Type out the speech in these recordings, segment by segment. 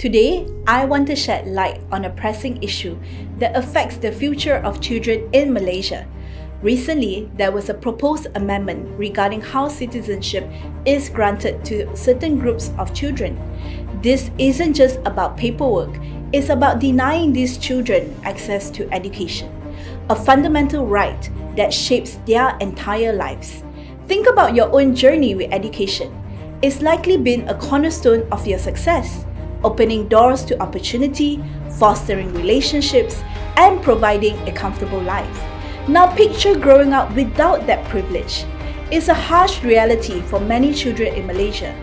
Today, I want to shed light on a pressing issue that affects the future of children in Malaysia. Recently, there was a proposed amendment regarding how citizenship is granted to certain groups of children. This isn't just about paperwork, it's about denying these children access to education, a fundamental right that shapes their entire lives. Think about your own journey with education. It's likely been a cornerstone of your success, opening doors to opportunity, fostering relationships, and providing a comfortable life. Now picture growing up without that privilege. It's a harsh reality for many children in Malaysia.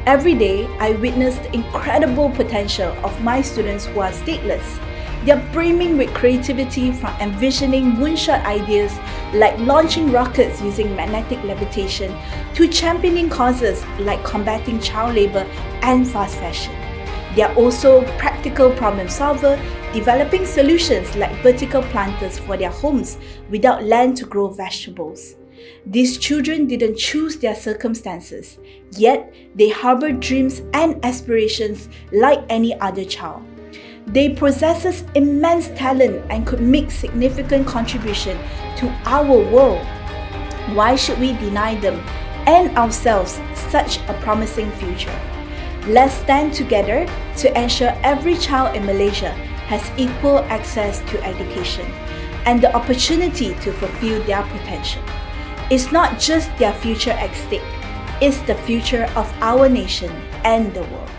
Every day, I witness the incredible potential of my students who are stateless. They're brimming with creativity, from envisioning moonshot ideas like launching rockets using magnetic levitation to championing causes like combating child labor and fast fashion. They are also practical problem solvers, developing solutions like vertical planters for their homes without land to grow vegetables. These children didn't choose their circumstances, yet they harbor dreams and aspirations like any other child. They possess immense talent and could make significant contribution to our world. Why should we deny them and ourselves such a promising future? Let's stand together to ensure every child in Malaysia has equal access to education and the opportunity to fulfill their potential. It's not just their future at stake, it's the future of our nation and the world.